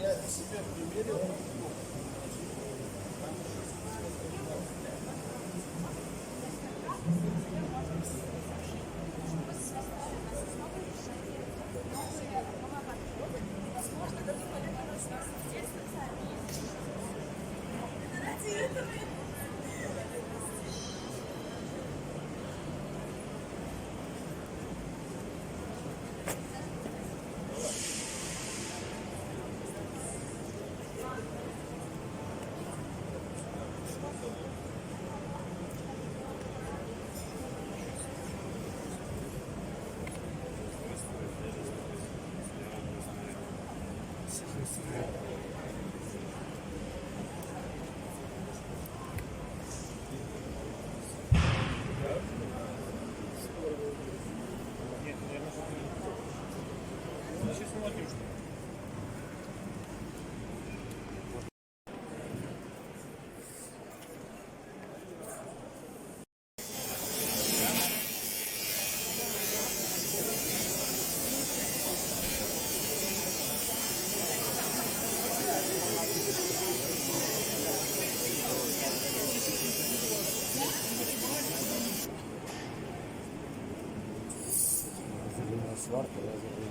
Я себе примерил. Сварка, я забыл.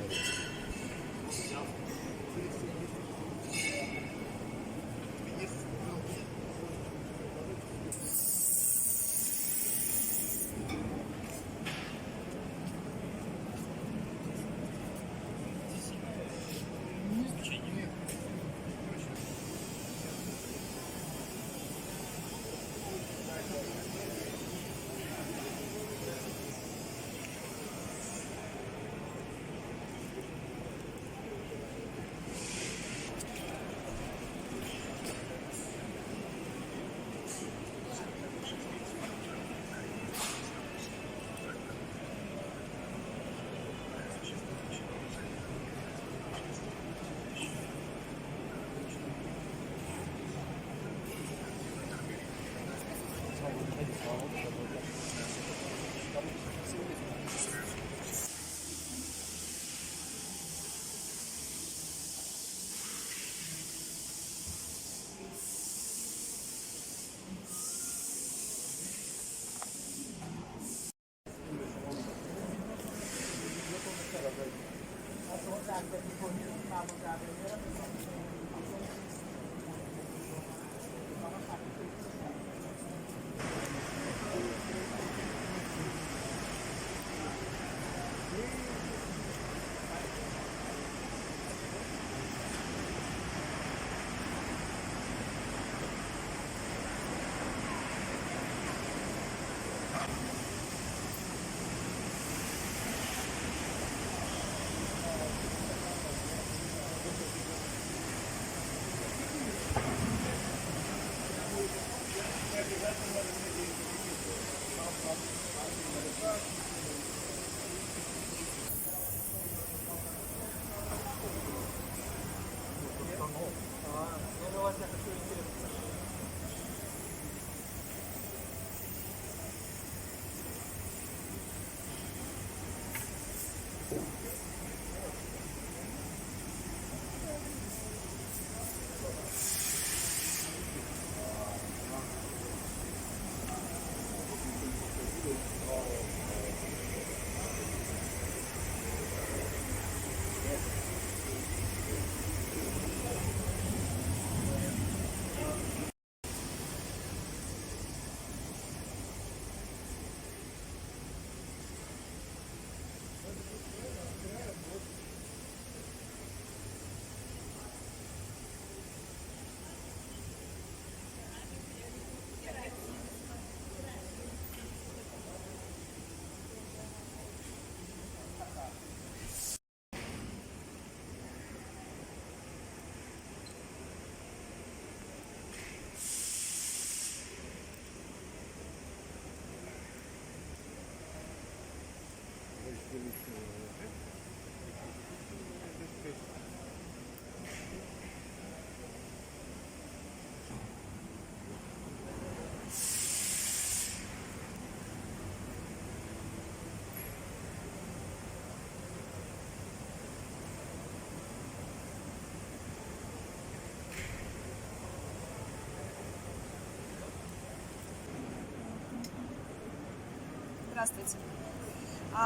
Здравствуйте.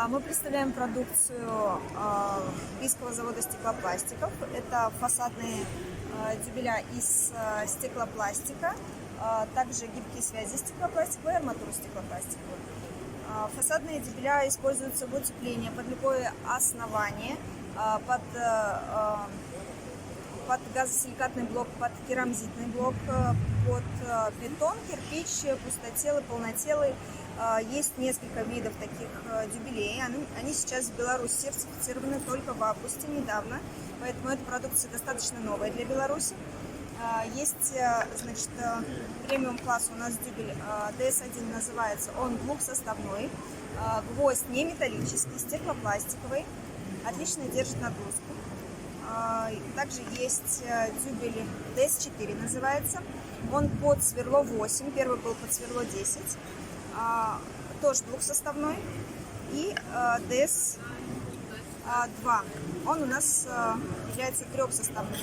Мы представляем продукцию Бийского завода стеклопластиков. Это фасадные дюбеля из стеклопластика, также гибкие связи стеклопластиковые и арматуру стеклопластиковую. Фасадные дюбеля используются в утеплении под любое основание, под газосиликатный блок, под керамзитный блок, под бетон, кирпич, пустотелый, полнотелый. Есть несколько видов таких дюбелей. Они сейчас в Беларуси сертифицированы только в августе, недавно. Поэтому эта продукция достаточно новая для Беларуси. Есть, значит, премиум класс у нас дюбель DS1 называется. Он двухсоставной. Гвоздь не металлический, стеклопластиковый. Отлично держит нагрузку. Также есть дюбель DS4 называется. Он под сверло 8, первый был под сверло 10. Тоже двухсоставной. И DS2. Он у нас является трехсоставным.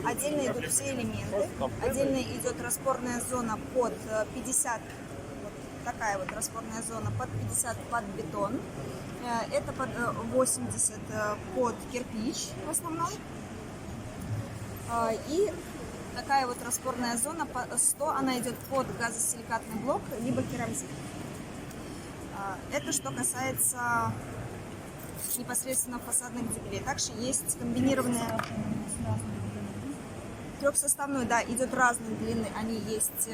Отдельно идут все элементы. Отдельно идет распорная зона под 50. Вот такая вот распорная зона под 50 под бетон. Это под 80 под кирпич в основном. И такая вот распорная зона по 100, она идет под газосиликатный блок, либо керамзит. Это что касается непосредственно фасадных дюбелей. Также есть комбинированные трехсоставной, да, идет разной длины. Они есть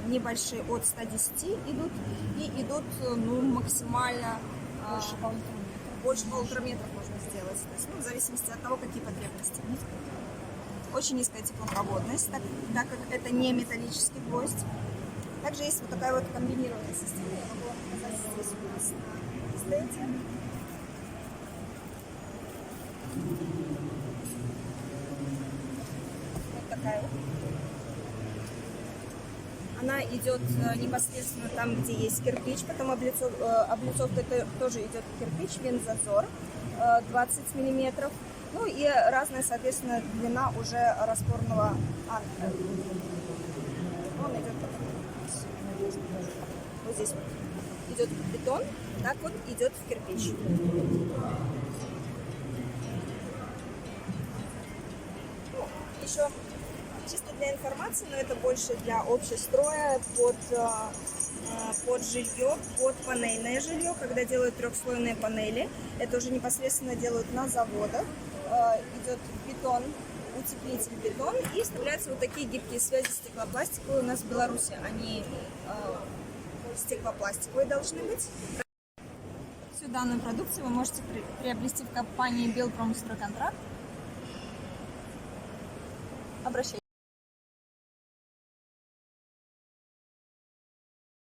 небольшие, от 110 идут, и идут, ну, максимально больше полутора метров можно сделать. То есть, ну, в зависимости от того, какие потребности. Очень низкая теплопроводность, так как это не металлический гвоздь. Также есть вот такая вот комбинированная система. Я могу вам показать здесь у нас на стенде. Вот такая вот. Она идет непосредственно там, где есть кирпич, потом облицовка это тоже идет кирпич, винзазор 20 миллиметров. Ну и разная, соответственно, длина уже распорного анкера. Он идет вот здесь вот. Идет в бетон, так вот идет в кирпич. Ну, еще чисто для информации, но это больше для общестроя, под жилье, под панельное жилье, когда делают трехслойные панели. Это уже непосредственно делают на заводах. Идет бетон, утеплитель бетон, и вставляются вот такие гибкие связи стеклопластиковые. У нас в Беларуси они стеклопластиковые должны быть. Всю данную продукцию вы можете приобрести в компании Белпромстройконтракт. Обращайтесь.